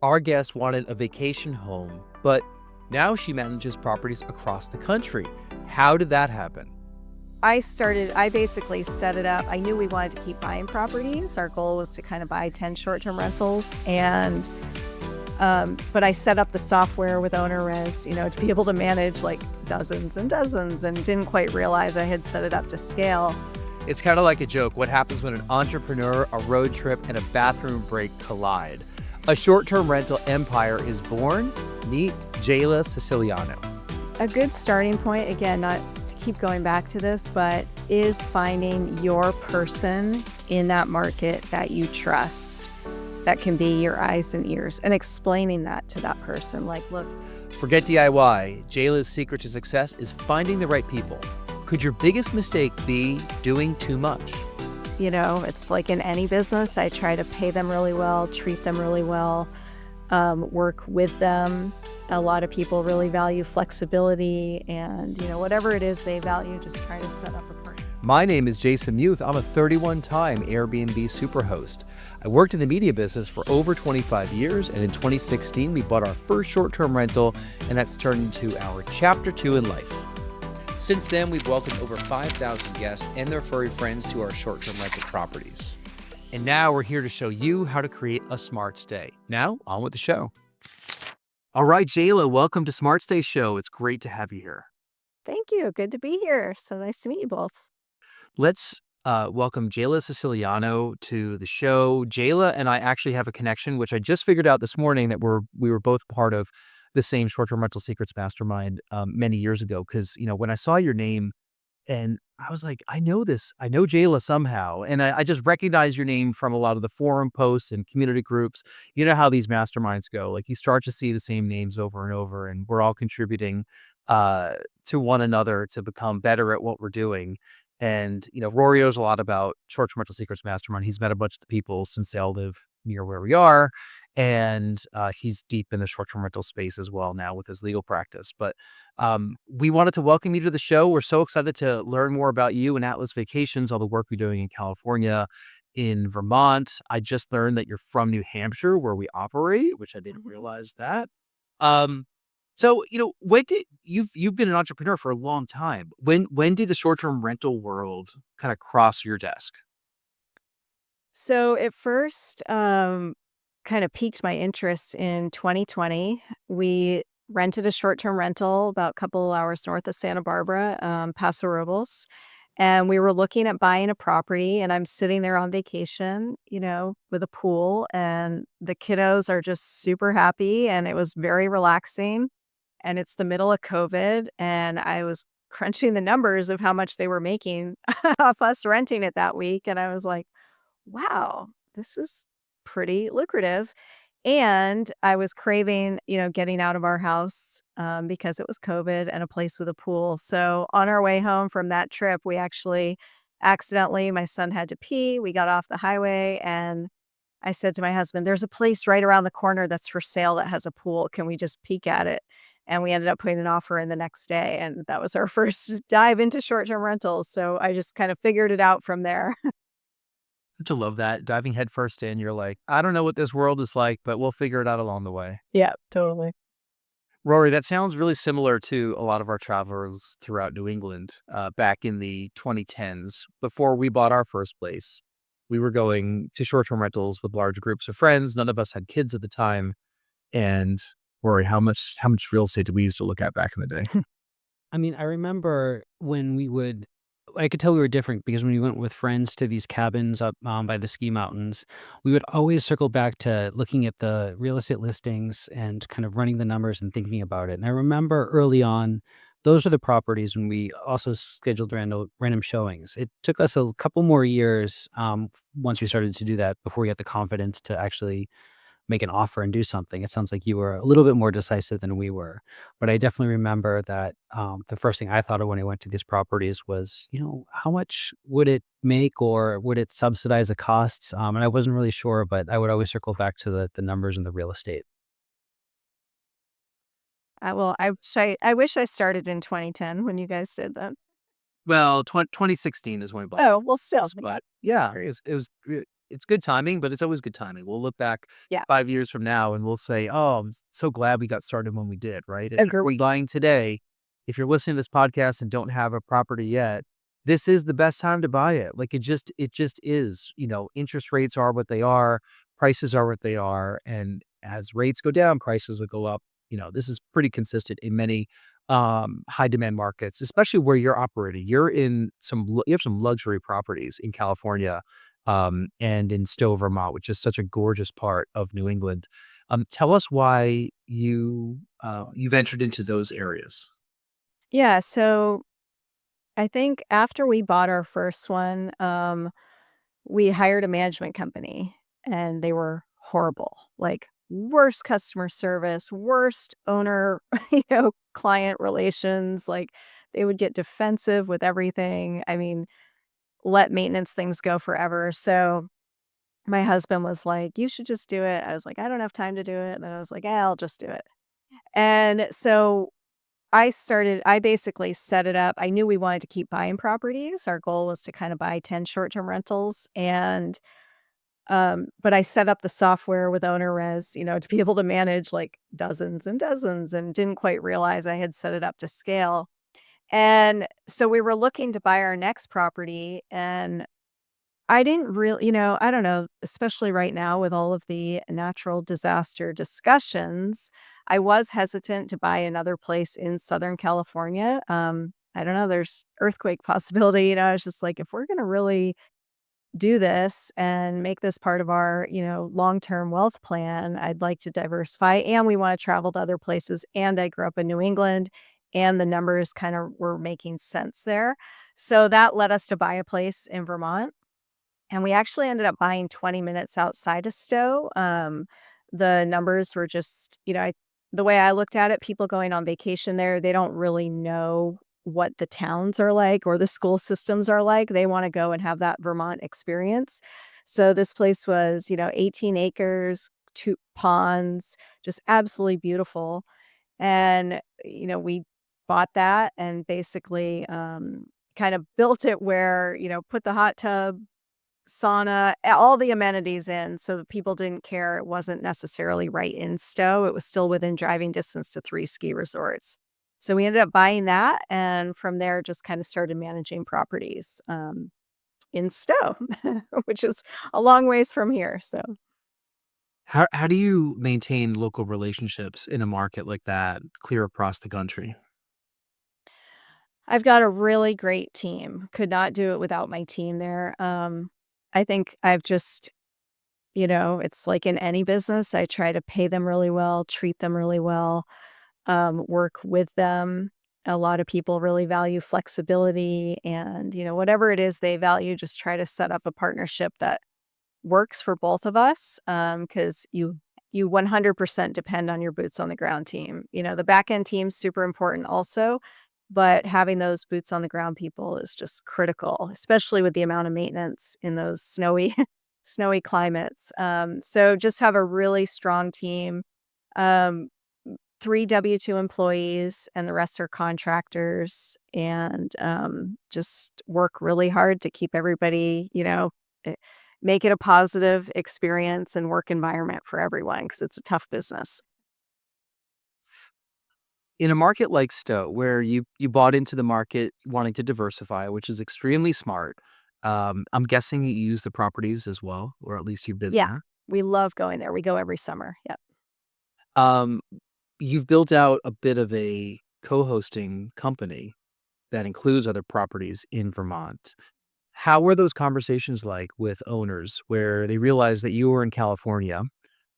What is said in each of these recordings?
Our guest wanted a vacation home, but now she manages properties across the country. How did that happen? I basically set it up. I knew we wanted to keep buying properties. Our goal was to kind of buy 10 short-term rentals. But I set up the software with OwnerRez, to be able to manage like dozens and dozens, and didn't quite realize I had set it up to scale. It's kind of like a joke. What happens when an entrepreneur, a road trip, and a bathroom break collide? A short-term rental empire is born. Meet Jayla Siciliano. A good starting point, again, not to keep going back to this, but is finding your person in that market that you trust. That can be your eyes and ears, and explaining that to that person. Like, look. Forget DIY. Jayla's secret to success is finding the right people. Could your biggest mistake be doing too much? It's like in any business, I try to pay them really well, treat them really well, work with them. A lot of people really value flexibility and, whatever it is they value, just try to set up a partnership. My name is Jason Muth. I'm a 31-time Airbnb superhost. I worked in the media business for over 25 years, and in 2016, we bought our first short-term rental, and that's turned into our chapter 2 in life. Since then, we've welcomed over 5,000 guests and their furry friends to our short-term rental properties. And now we're here to show you how to create a smart stay. Now, on with the show. All right, Jayla, welcome to SmartStay Show. It's great to have you here. Thank you. Good to be here. So nice to meet you both. Let's welcome Jayla Siciliano to the show. Jayla and I actually have a connection, which I just figured out this morning that we were both part of the same short-term rental secrets mastermind many years ago. Because, when I saw your name and I was like, I know Jayla somehow. And I just recognized your name from a lot of the forum posts and community groups. You know how these masterminds go. Like you start to see the same names over and over, and we're all contributing to one another to become better at what we're doing. And, Rory knows a lot about short-term rental secrets mastermind. He's met a bunch of the people since they all live near where we are. And he's deep in the short-term rental space as well now with his legal practice. But we wanted to welcome you to the show. We're so excited to learn more about you and Atlas Vacations, all the work you're doing in California, in Vermont. I just learned that you're from New Hampshire, where we operate, which I didn't realize that. So, when did you've been an entrepreneur for a long time. When did the short-term rental world kind of cross your desk? So it first kind of piqued my interest in 2020. We rented a short-term rental about a couple of hours north of Santa Barbara, Paso Robles. And we were looking at buying a property, and I'm sitting there on vacation, with a pool, and the kiddos are just super happy, and it was very relaxing. And it's the middle of COVID, and I was crunching the numbers of how much they were making off us renting it that week. And I was like, wow, this is pretty lucrative. And I was craving, getting out of our house because it was COVID and a place with a pool. So on our way home from that trip, we actually accidentally, my son had to pee. We got off the highway, and I said to my husband, there's a place right around the corner that's for sale that has a pool. Can we just peek at it? And we ended up putting an offer in the next day. And that was our first dive into short-term rentals. So I just kind of figured it out from there. To love that, diving headfirst in, you're like, I don't know what this world is like, but we'll figure it out along the way. Yeah, totally. Rory, that sounds really similar to a lot of our travelers throughout New England back in the 2010s. Before we bought our first place, we were going to short-term rentals with large groups of friends. None of us had kids at the time. And Rory, how much real estate did we used to look at back in the day? I mean, I remember when I could tell we were different because when we went with friends to these cabins up by the ski mountains, we would always circle back to looking at the real estate listings and kind of running the numbers and thinking about it. And I remember early on, those are the properties when we also scheduled random showings. It took us a couple more years once we started to do that before we got the confidence to actually make an offer and do something. It sounds like you were a little bit more decisive than we were. But I definitely remember that the first thing I thought of when I went to these properties was, how much would it make or would it subsidize the costs? And I wasn't really sure, but I would always circle back to the numbers and the real estate. I wish I started in 2010 when you guys did that. Well, 2016 is when we bought Oh, well, still. it. But yeah, it was it's good timing, but it's always good timing. We'll look back Yeah, 5 years from now and we'll say, "Oh, I'm so glad we got started when we did," right? And if agree. we're buying today, if you're listening to this podcast and don't have a property yet, this is the best time to buy it. Like, it just is. Interest rates are what they are, prices are what they are, and as rates go down, prices will go up. This is pretty consistent in many high demand markets, especially where you're operating. You have some luxury properties in California, and in Stowe, Vermont, which is such a gorgeous part of New England. Tell us why you ventured into those areas. Yeah, so I think after we bought our first one, we hired a management company and they were horrible. Like worst customer service, worst owner, client relations. Like they would get defensive with everything. I mean, let maintenance things go forever. So my husband was like, "You should just do it." I was like, "I don't have time to do it." And then I was like, I'll just do it." And so I basically set it up. I knew we wanted to keep buying properties. Our goal was to kind of buy 10 short-term rentals but I set up the software with OwnerRez, to be able to manage like dozens and dozens and didn't quite realize I had set it up to scale. And so we were looking to buy our next property and I didn't really, I don't know, especially right now with all of the natural disaster discussions, I was hesitant to buy another place in Southern California. I don't know, there's earthquake possibility. I was just like, if we're going to really do this and make this part of our, long-term wealth plan, I'd like to diversify and we want to travel to other places. And I grew up in New England and the numbers kind of were making sense there. So that led us to buy a place in Vermont and we actually ended up buying 20 minutes outside of Stowe. The numbers were just, the way I looked at it, people going on vacation there, they don't really know what the towns are like or the school systems are like. They want to go and have that Vermont experience. So this place was, 18 acres, two ponds, just absolutely beautiful. And, we bought that and basically kind of built it where, put the hot tub, sauna, all the amenities in so that people didn't care. It wasn't necessarily right in Stowe. It was still within driving distance to 3 ski resorts. So we ended up buying that, and from there, just kinda started managing properties, in Stowe, which is a long ways from here, so How do you maintain local relationships in a market like that clear across the country? I've got a really great team. Could not do it without my team there. I think I've just it's like in any business, I try to pay them really well, treat them really well, work with them. A lot of people really value flexibility and, whatever it is they value, just try to set up a partnership that works for both of us. Because you 100% depend on your boots on the ground team. The back end team's super important also, but having those boots on the ground people is just critical, especially with the amount of maintenance in those snowy snowy climates. So just have a really strong team. Um, 3 W-2 employees and the rest are contractors and, just work really hard to keep everybody, eh, make it a positive experience and work environment for everyone because it's a tough business. In a market like Stowe, where you bought into the market wanting to diversify, which is extremely smart, I'm guessing you use the properties as well, or at least you've been Yeah, there. we love going there. We go every summer. Yep. Um, you've built out a bit of a co-hosting company that includes other properties in Vermont. How were those conversations like with owners where they realize that you were in California,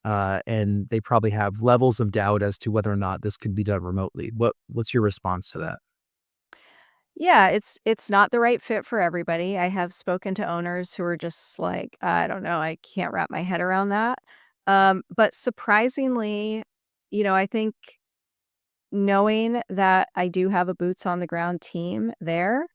and they probably have levels of doubt as to whether or not this could be done remotely? What's your response to that? Yeah, it's not the right fit for everybody. I have spoken to owners who are just like, "I don't know, I can't wrap my head around that." But surprisingly, I think knowing that I do have a boots on the ground team there,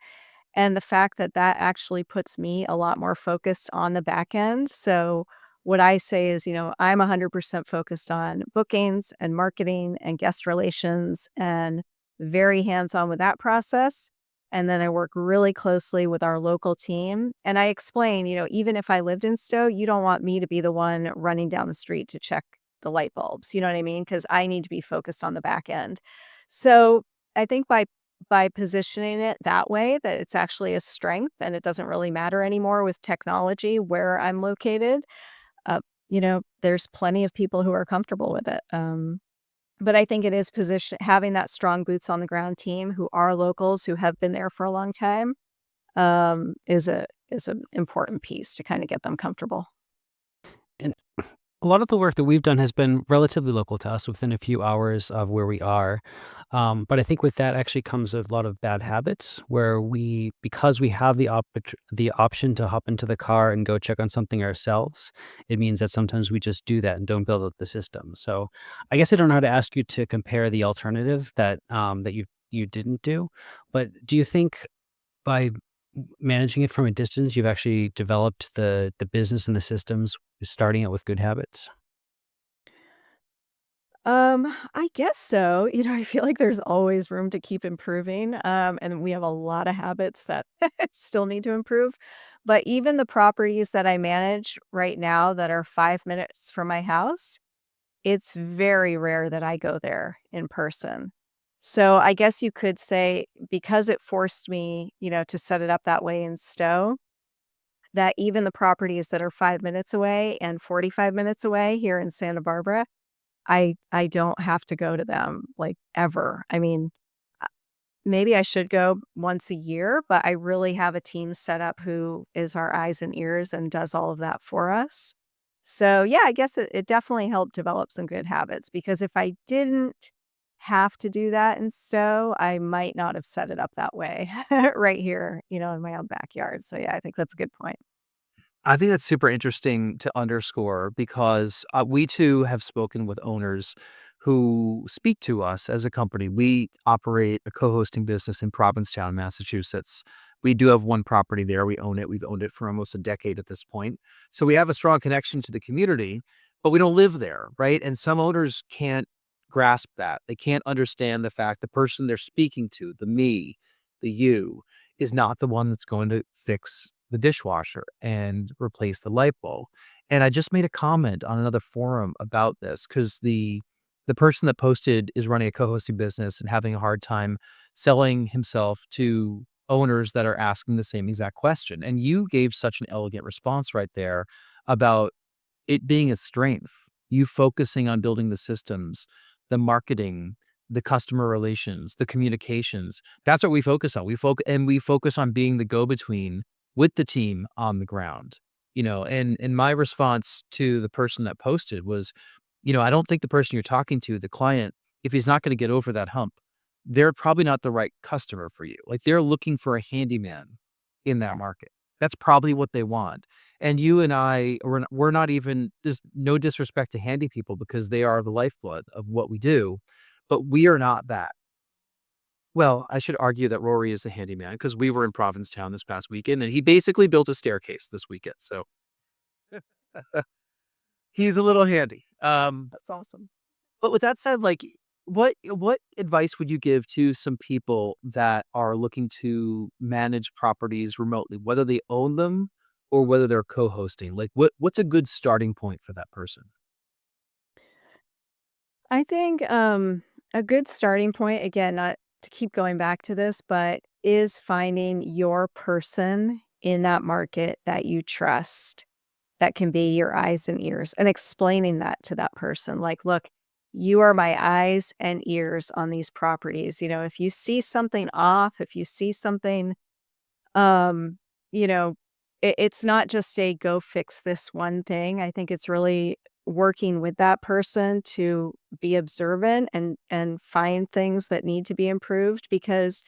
and the fact that that actually puts me a lot more focused on the back end. So what I say is, I'm 100% focused on bookings and marketing and guest relations and very hands-on with that process. And then I work really closely with our local team. And I explain, even if I lived in Stowe, you don't want me to be the one running down the street to check the light bulbs. You know what I mean? Because I need to be focused on the back end. So I think by positioning it that way, that it's actually a strength and it doesn't really matter anymore with technology where I'm located. Uh, there's plenty of people who are comfortable with it. But I think it is having that strong boots on the ground team who are locals who have been there for a long time, is an important piece to kind of get them comfortable. And a lot of the work that we've done has been relatively local to us within a few hours of where we are. But I think with that actually comes a lot of bad habits where because we have the option to hop into the car and go check on something ourselves, it means that sometimes we just do that and don't build up the system. So I guess I don't know how to ask you to compare the alternative that you didn't do, but do you think by managing it from a distance, you've actually developed the business and the systems starting out with good habits? I guess so. I feel like there's always room to keep improving. And we have a lot of habits that still need to improve. But even the properties that I manage right now that are 5 minutes from my house, it's very rare that I go there in person. So I guess you could say because it forced me, to set it up that way in Stowe, that even the properties that are 5 minutes away and 45 minutes away here in Santa Barbara, I don't have to go to them, like, ever. I mean, uh, maybe I should go once a year, but I really have a team set up who is our eyes and ears and does all of that for us. So, yeah, I guess it definitely helped develop some good habits because if I didn't have to do that in Stowe, I might not have set it up that way right here, in my own backyard. So, yeah, I think that's a good point. I think that's super interesting to underscore because we too have spoken with owners who speak to us as a company. We operate a co-hosting business in Provincetown, Massachusetts. We do have one property there. We own it. We've owned it for almost a decade at this point. So we have a strong connection to the community, but we don't live there, right? And some owners can't grasp that. They can't understand the fact the person they're speaking to, the me, the you, is not the one that's going to fix the dishwasher and replace the light bulb. And I just made a comment on another forum about this because the person that posted is running a co-hosting business and having a hard time selling himself to owners that are asking the same exact question. And you gave such an elegant response right there about it being a strength, you focusing on building the systems, the marketing, the customer relations, the communications. That's what we focus on. We focus on being the go-between with the team on the ground. And my response to the person that posted was, I don't think the person you're talking to, the client, if he's not going to get over that hump, they're probably not the right customer for you. Like they're looking for a handyman in that market. That's probably what they want. And you and I, we're not even, there's no disrespect to handy people because they are the lifeblood of what we do, but we are not that. Well, I should argue that Rory is a handyman because we were in Provincetown this past weekend and he basically built a staircase this weekend. So he's a little handy. That's awesome. But with that said, like, what advice would you give to some people that are looking to manage properties remotely, whether they own them or whether they're co-hosting? Like, what's a good starting point for that person? I think a good starting point, again, not to keep going back to this, but is finding your person in that market that you trust, that can be your eyes and ears, and explaining that to that person. Like, look, you are my eyes and ears on these properties. If you see something off, if you see something, um, you know, it's not just a go fix this one thing. I think it's really working with that person to be observant and find things that need to be improved because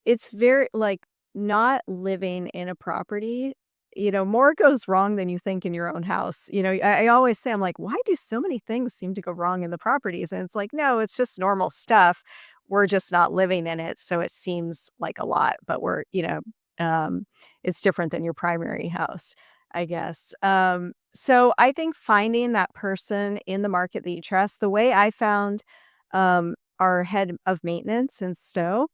it's very like not living in a property, more goes wrong than you think in your own house. I always say, I'm like, why do so many things seem to go wrong in the properties? And it's like, no, it's just normal stuff. We're just not living in it. So it seems like a lot, but um, it's different than your primary house, I guess. So I think finding that person in the market that you trust, the way I found our head of maintenance in Stowe,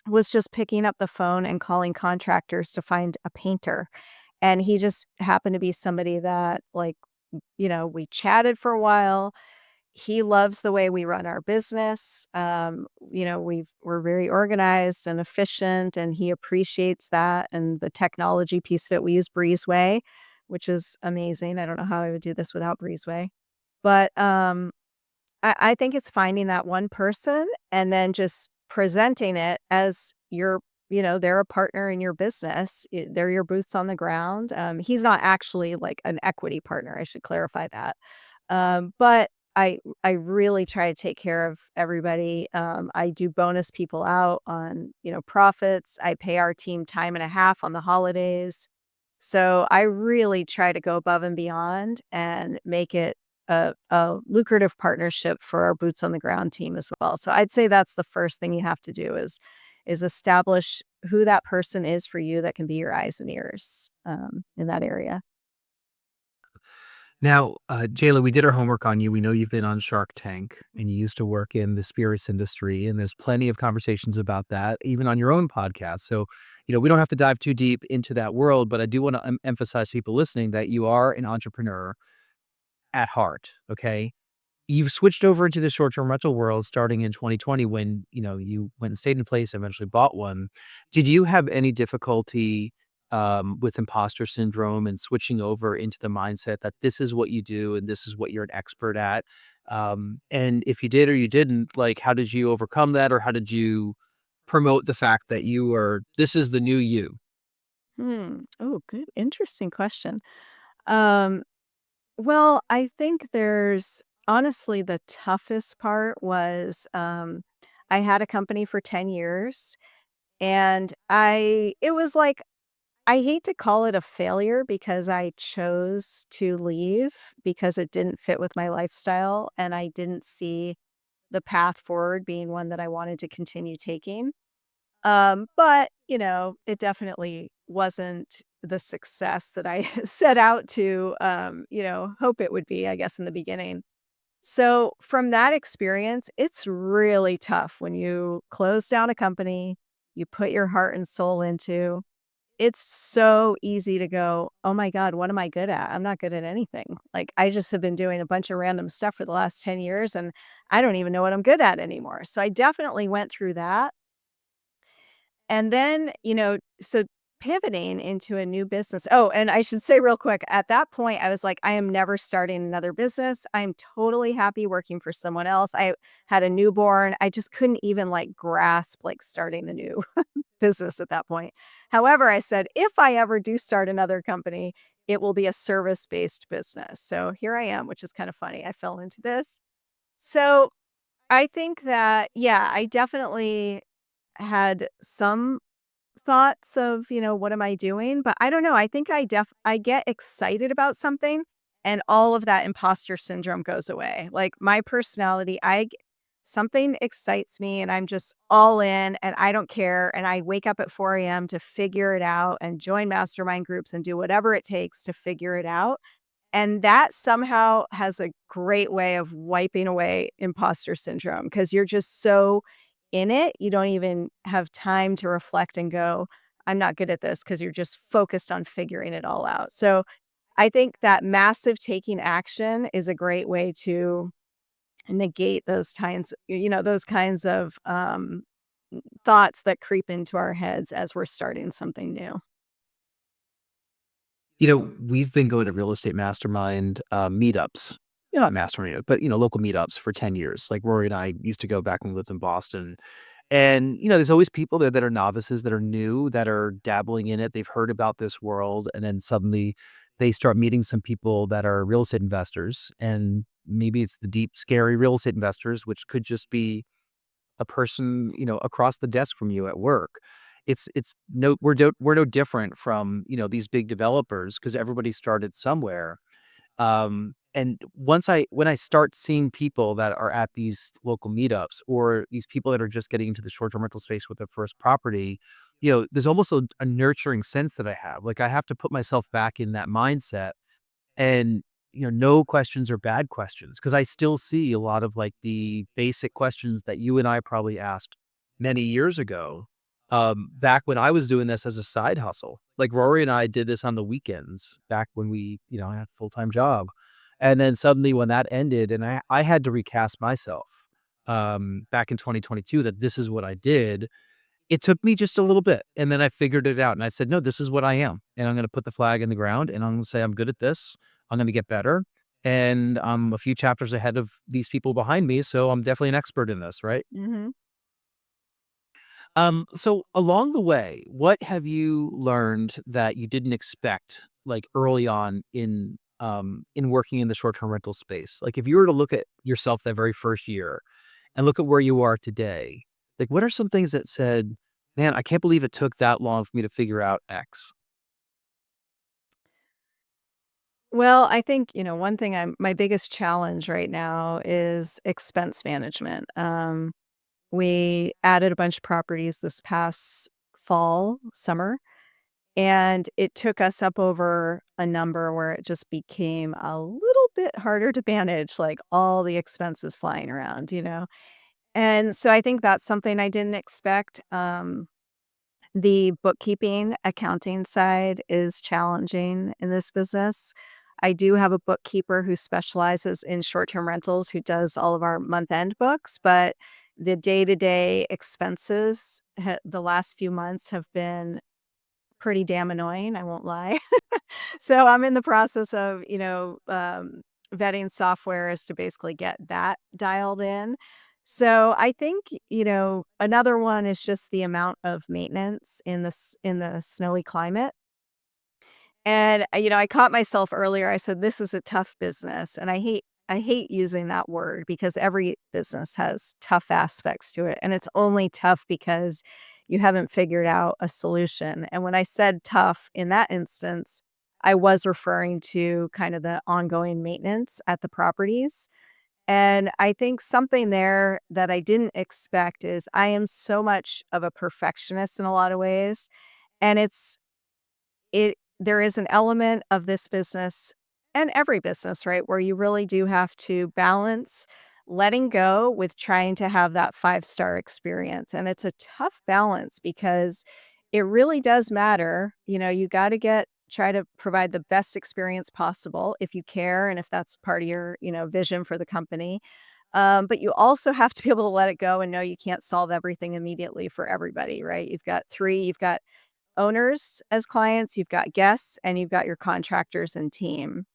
was just picking up the phone and calling contractors to find a painter. And he just happened to be somebody that, like, we chatted for a while. He loves the way we run our business. We're very organized and efficient, and he appreciates that and the technology piece of it. We use Breezeway, which is amazing. I don't know how I would do this without Breezeway. But I think it's finding that one person and then just presenting it as they're a partner in your business. They're your boots on the ground. He's not actually like an equity partner. I should clarify that. But I really try to take care of everybody. I do bonus people out on, profits. I pay our team time and a half on the holidays. So I really try to go above and beyond and make it a lucrative partnership for our boots on the ground team as well. So I'd say that's the first thing you have to do is establish who that person is for you that can be your eyes and ears in that area. Now, Jayla, we did our homework on you. We know you've been on Shark Tank and you used to work in the spirits industry, and there's plenty of conversations about that, even on your own podcast. So, we don't have to dive too deep into that world, but I do want to emphasize to people listening that you are an entrepreneur at heart. Okay. You've switched over into the short-term rental world starting in 2020 when, you went and stayed in place, eventually bought one. Did you have any difficulty with imposter syndrome and switching over into the mindset that this is what you do and this is what you're an expert at? And if you did or you didn't, like, how did you overcome that, or how did you promote the fact that this is the new you? Oh, good. Interesting question. Um, well, I think there's honestly the toughest part was I had a company for 10 years, and it was like, I hate to call it a failure because I chose to leave because it didn't fit with my lifestyle and I didn't see the path forward being one that I wanted to continue taking. But, it definitely wasn't the success that I set out to, hope it would be, I guess, in the beginning. So from that experience, it's really tough when you close down a company, you put your heart and soul into. It's so easy to go, "Oh my god, what am I good at? I'm not good at anything." Like, I just have been doing a bunch of random stuff for the last 10 years, and I don't even know what I'm good at anymore. So I definitely went through that. And then, so pivoting into a new business. Oh, and I should say real quick, at that point, I was like, I am never starting another business. I'm totally happy working for someone else. I had a newborn. I just couldn't even like grasp like starting a new business at that point. However, I said, if I ever do start another company, it will be a service-based business. So here I am, which is kind of funny. I fell into this. So I think that, yeah, I definitely had some thoughts of, what am I doing? But I don't know. I think I get excited about something and all of that imposter syndrome goes away. Like my personality, something excites me and I'm just all in and I don't care. And I wake up at 4 a.m. to figure it out and join mastermind groups and do whatever it takes to figure it out. And that somehow has a great way of wiping away imposter syndrome because you're just so in it, you don't even have time to reflect and go, I'm not good at this because you're just focused on figuring it all out. So I think that massive taking action is a great way to negate those kinds of thoughts that creep into our heads as we're starting something new. We've been going to real estate mastermind meetups. Not mastermind, but local meetups for 10 years. Like Rory and I used to go back when we lived in Boston. And there's always people there that are novices, that are new, that are dabbling in it. They've heard about this world, and then suddenly they start meeting some people that are real estate investors. And maybe it's the deep, scary real estate investors, which could just be a person, across the desk from you at work. It's no we're no different from, these big developers because everybody started somewhere. And when I start seeing people that are at these local meetups or these people that are just getting into the short-term rental space with their first property, there's almost a nurturing sense that I have. Like I have to put myself back in that mindset and, no questions are bad questions because I still see a lot of like the basic questions that you and I probably asked many years ago. back when I was doing this as a side hustle. Like Rory and I did this on the weekends back when we, had a full-time job. And then suddenly when that ended and I had to recast myself back in 2022 that this is what I did. It took me just a little bit and then I figured it out and I said, no, this is what I am. And I'm going to put the flag in the ground and I'm going to say, I'm good at this. I'm going to get better. And I'm a few chapters ahead of these people behind me. So I'm definitely an expert in this, right? Hmm. So along the way, what have you learned that you didn't expect, like early on in working in the short-term rental space? Like if you were to look at yourself that very first year and look at where you are today, like what are some things that said, man, I can't believe it took that long for me to figure out X? Well, I think, one thing my biggest challenge right now is expense management. We added a bunch of properties this past fall, summer, and it took us up over a number where it just became a little bit harder to manage, like all the expenses flying around. And so I think that's something I didn't expect. The bookkeeping, accounting side is challenging in this business. I do have a bookkeeper who specializes in short-term rentals who does all of our month-end books, but the day-to-day expenses, the last few months have been pretty damn annoying, I won't lie. So I'm in the process of, vetting softwares to basically get that dialed in. So I think, another one is just the amount of maintenance in the snowy climate. And, I caught myself earlier. I said, this is a tough business. And I hate using that word because every business has tough aspects to it. And it's only tough because you haven't figured out a solution. And when I said tough in that instance, I was referring to kind of the ongoing maintenance at the properties. And I think something there that I didn't expect is I am so much of a perfectionist in a lot of ways. And there is an element of this business and every business, right, where you really do have to balance letting go with trying to have that five-star experience. And it's a tough balance because it really does matter. You got to try to provide the best experience possible if you care and if that's part of your, vision for the company. But you also have to be able to let it go and know you can't solve everything immediately for everybody, right? You've got owners as clients, you've got guests, and you've got your contractors and team.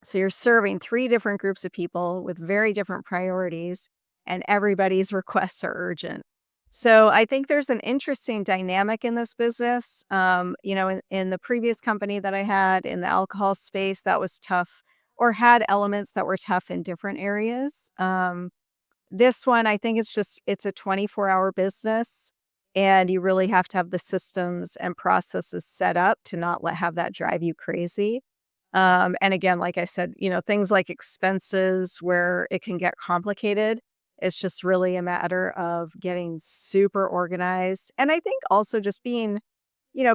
So you're serving three different groups of people with very different priorities, and everybody's requests are urgent. So I think there's an interesting dynamic in this business. In the previous company that I had in the alcohol space, that was tough or had elements that were tough in different areas. This one, I think it's a 24-hour business, and you really have to have the systems and processes set up to not have that drive you crazy. And again, like I said, things like expenses where it can get complicated. It's just really a matter of getting super organized. And I think also just being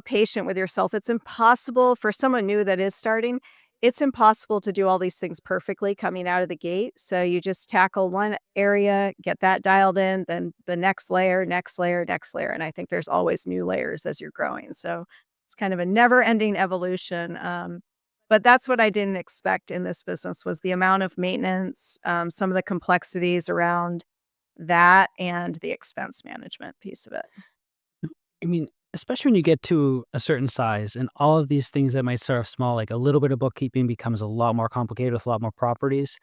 patient with yourself. It's impossible for someone new that is starting. It's impossible to do all these things perfectly coming out of the gate. So you just tackle one area, get that dialed in, then the next layer, next layer, next layer. And I think there's always new layers as you're growing. So it's kind of a never ending evolution. But that's what I didn't expect in this business was the amount of maintenance, some of the complexities around that and the expense management piece of it. I mean, especially when you get to a certain size and all of these things that might start off small, like a little bit of bookkeeping becomes a lot more complicated with a lot more properties.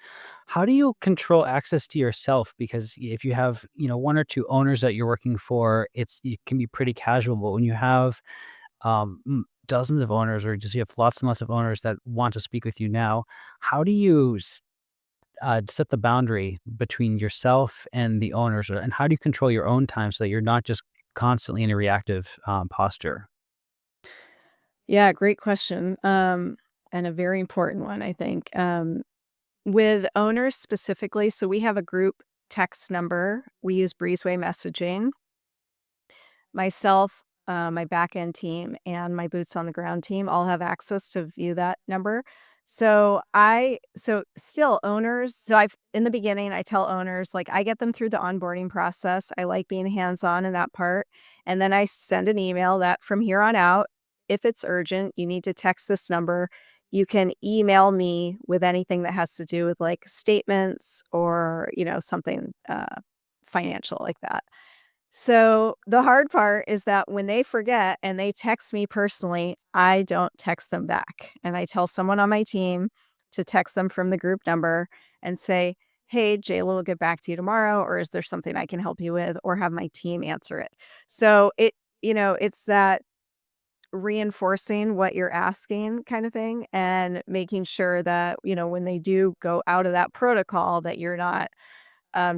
How do you control access to yourself? Because if you have, one or two owners that you're working for, it can be pretty casual. But when you have dozens of owners or just you have lots and lots of owners that want to speak with you now, how do you set the boundary between yourself and the owners, and how do you control your own time so that you're not just constantly in a reactive posture? Yeah, great question. And a very important one, I think. With owners specifically, so we have a group text number. We use Breezeway messaging. Myself, my back end team, and my boots on the ground team all have access to view that number. So still owners. So in the beginning, I tell owners, like, I get them through the onboarding process. I like being hands-on in that part. And then I send an email that from here on out, if it's urgent, you need to text this number. You can email me with anything that has to do with like statements or, something financial like that. So the hard part is that when they forget and they text me personally, I don't text them back. And I tell someone on my team to text them from the group number and say, "Hey, Jayla will get back to you tomorrow, or is there something I can help you with?" Or have my team answer it. So it's that reinforcing what you're asking kind of thing and making sure that, when they do go out of that protocol, that you're not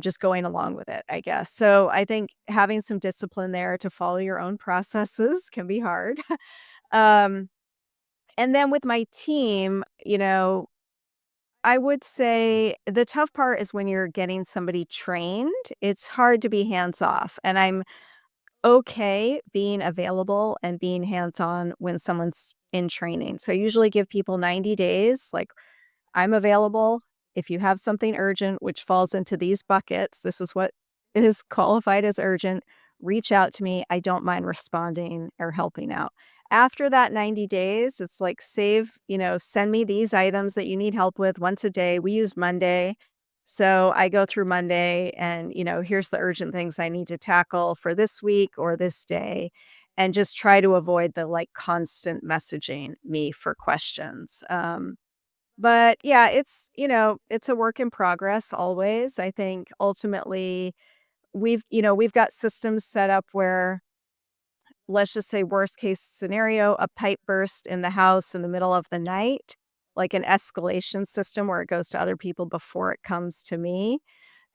just going along with it, I guess. So I think having some discipline there to follow your own processes can be hard. um, and then with my team, I would say the tough part is when you're getting somebody trained. It's hard to be hands off. And I'm okay being available and being hands on when someone's in training. So I usually give people 90 days. Like, I'm available. If you have something urgent, which falls into these buckets, this is what is qualified as urgent, reach out to me. I don't mind responding or helping out. After that 90 days, it's like send me these items that you need help with once a day. We use Monday. So I go through Monday and, here's the urgent things I need to tackle for this week or this day. And just try to avoid the like constant messaging me for questions. But yeah, it's a work in progress always. I think ultimately we've got systems set up where, let's just say worst case scenario, a pipe burst in the house in the middle of the night, like an escalation system where it goes to other people before it comes to me.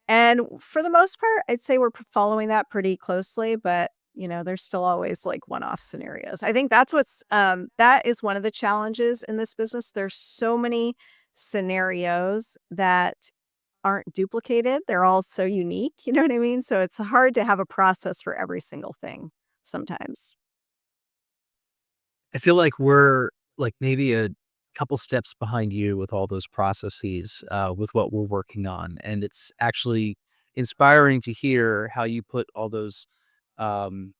And for the most part, I'd say we're following that pretty closely, but there's still always like one-off scenarios. I think that is one of the challenges in this business. There's so many scenarios that aren't duplicated. They're all so unique, you know what I mean? So it's hard to have a process for every single thing sometimes. I feel like we're like maybe a couple steps behind you with all those processes, with what we're working on. And it's actually inspiring to hear how you put all those um,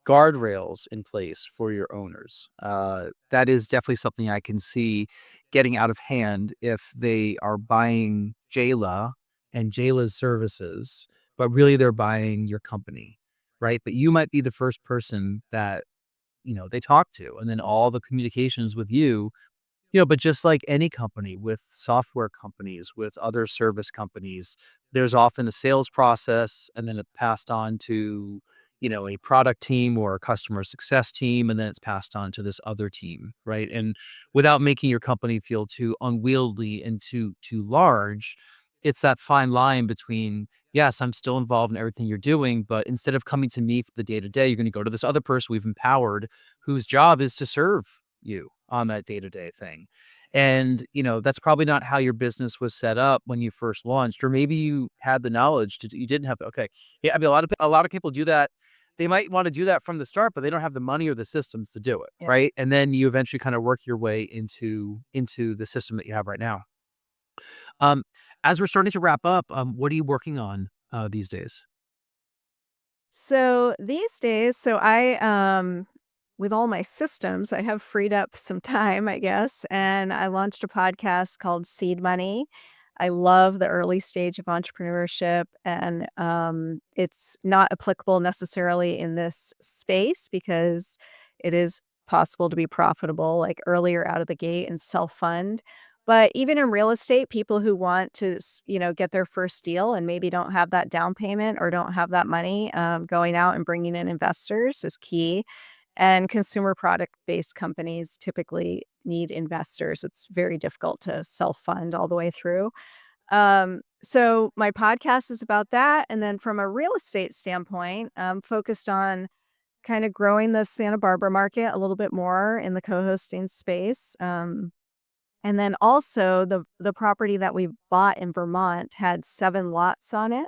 guardrails in place for your owners. That is definitely something I can see getting out of hand if they are buying Jayla and Jayla's services, but really they're buying your company, right? But you might be the first person that they talk to, and then all the communications with you, but just like any company, with software companies, with other service companies, there's often a sales process, and then it's passed on to, a product team or a customer success team, and then it's passed on to this other team, right? And without making your company feel too unwieldy and too large, it's that fine line between, yes, I'm still involved in everything you're doing, but instead of coming to me for the day to day, you're going to go to this other person we've empowered whose job is to serve you on that day-to-day thing. And, that's probably not how your business was set up when you first launched, or maybe you had the knowledge you didn't have. Okay. Yeah. I mean, a lot of people do that. They might want to do that from the start, but they don't have the money or the systems to do it. Yeah. Right. And then you eventually kind of work your way into the system that you have right now. Um, as we're starting to wrap up, what are you working on these days? So these days, with all my systems, I have freed up some time, I guess, and I launched a podcast called Seed Money. I love the early stage of entrepreneurship, and it's not applicable necessarily in this space because it is possible to be profitable like earlier out of the gate and self fund. But even in real estate, people who want to, get their first deal and maybe don't have that down payment or don't have that money, going out and bringing in investors is key. And consumer product based companies typically need investors. It's very difficult to self fund all the way through. So my podcast is about that. And then from a real estate standpoint, I'm focused on kind of growing the Santa Barbara market a little bit more in the co-hosting space. And then also the property that we bought in Vermont had 7 lots on it.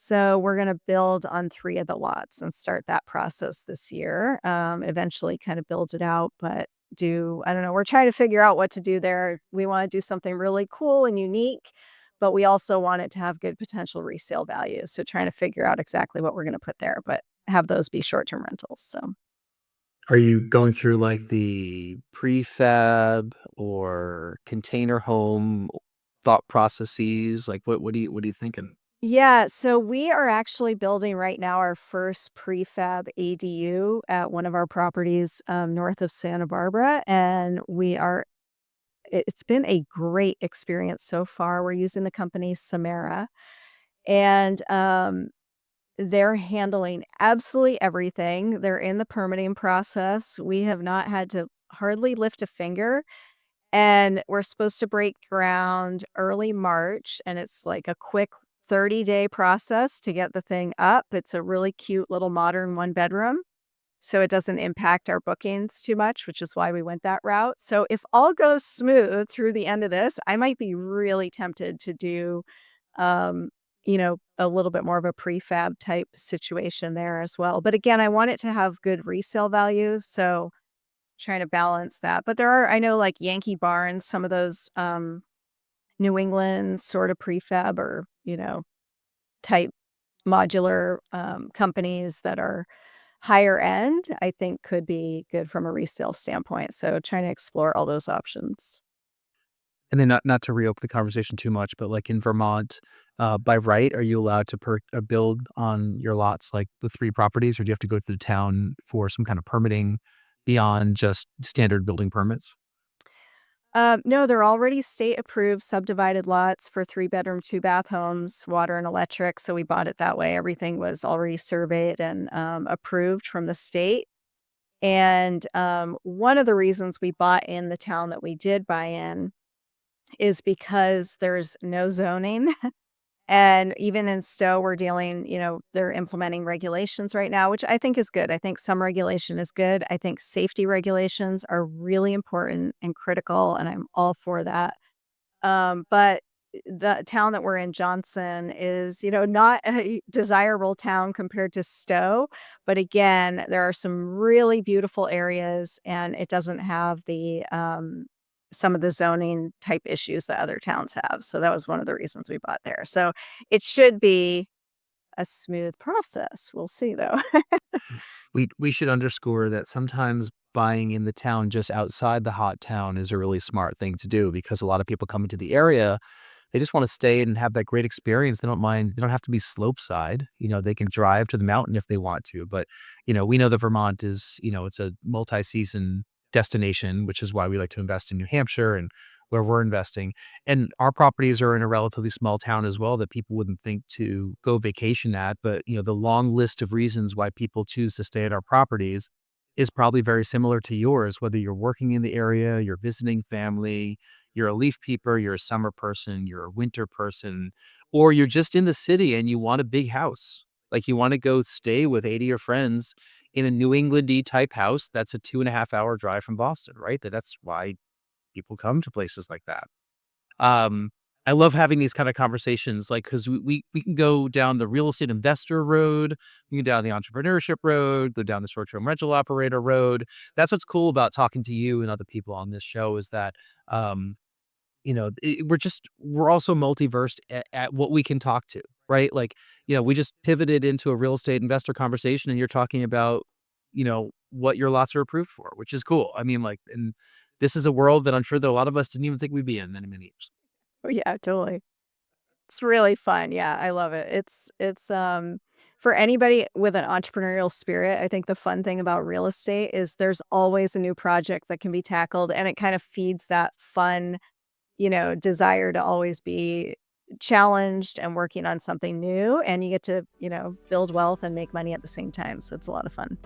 So we're going to build on 3 of the lots and start that process this year. Eventually kind of build it out, but do, I don't know, we're trying to figure out what to do there. We want to do something really cool and unique, but we also want it to have good potential resale value. So trying to figure out exactly what we're going to put there, but have those be short-term rentals. So Are you going through like the prefab or container home thought processes? Like what are you thinking? yeah, so we are actually building right now our first prefab ADU at one of our properties north of Santa Barbara, and it's been a great experience so far. We're using the company Samara, and they're handling absolutely everything. They're in the permitting process. We have not had to hardly lift a finger. And we're supposed to break ground early March, and it's like a quick 30-day process to get the thing up. It's a really cute little modern one-bedroom, so it doesn't impact our bookings too much, which is why we went that route. So if all goes smooth through the end of this, I might be really tempted to do, um, a little bit more of a prefab type situation there as well. But again, I want it to have good resale value, so trying to balance that. But there are, I know, like Yankee Barns, some of those, New England sort of prefab or, type modular, companies that are higher end, I think could be good from a resale standpoint. So trying to explore all those options. And then not to reopen the conversation too much, but like in Vermont, by right, are you allowed to build on your lots like the 3 properties, or do you have to go through the town for some kind of permitting beyond just standard building permits? No, they're already state approved subdivided lots for 3-bedroom, 2-bath homes, water and electric. So we bought it that way. Everything was already surveyed and approved from the state. And one of the reasons we bought in the town that we did buy in is because there's no zoning. And even in Stowe, we're dealing, they're implementing regulations right now, which I think is good. I think some regulation is good. I think safety regulations are really important and critical, and I'm all for that. But the town that we're in, Johnson, is, not a desirable town compared to Stowe. But again, there are some really beautiful areas, and it doesn't have the some of the zoning type issues that other towns have. So that was one of the reasons we bought there. So it should be a smooth process. We'll see though. We should underscore that sometimes buying in the town just outside the hot town is a really smart thing to do, because a lot of people coming to the area, they just want to stay and have that great experience. They don't mind. They don't have to be slope side. They can drive to the mountain if they want to. But, we know that Vermont is, it's a multi-season destination, which is why we like to invest in New Hampshire and where we're investing. And our properties are in a relatively small town as well that people wouldn't think to go vacation at. But, the long list of reasons why people choose to stay at our properties is probably very similar to yours, whether you're working in the area, you're visiting family, you're a leaf peeper, you're a summer person, you're a winter person, or you're just in the city and you want a big house. Like you want to go stay with 80 of your friends in a New England-y type house that's a 2.5-hour drive from Boston, right? That's why people come to places like that. Um, I love having these kind of conversations, like, because we can go down the real estate investor road, we can go down the entrepreneurship road, go down the short-term rental operator road. That's what's cool about talking to you and other people on this show, is that, we're also multiversed at what we can talk to, right? Like, we just pivoted into a real estate investor conversation, and you're talking about, what your lots are approved for, which is cool. I mean, like, and this is a world that I'm sure that a lot of us didn't even think we'd be in many years. Oh, yeah, totally. It's really fun. Yeah, I love it. It's for anybody with an entrepreneurial spirit, I think the fun thing about real estate is there's always a new project that can be tackled, and it kind of feeds that fun, desire to always be challenged and working on something new, and you get to, build wealth and make money at the same time. So it's a lot of fun.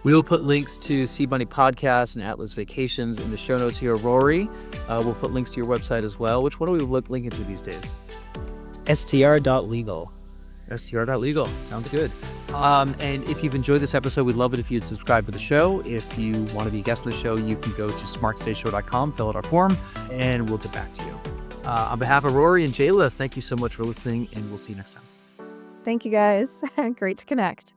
We will put links to Sea Bunny Podcast and Atlas Vacations in the show notes here, Rory. We'll put links to your website as well. Which one are we linking to these days? STR.legal. STR.legal. Sounds good. And if you've enjoyed this episode, we'd love it if you'd subscribe to the show. If you want to be a guest on the show, you can go to smartstayshow.com, fill out our form, and we'll get back to you. On behalf of Rory and Jayla, thank you so much for listening, and we'll see you next time. Thank you guys. Great to connect.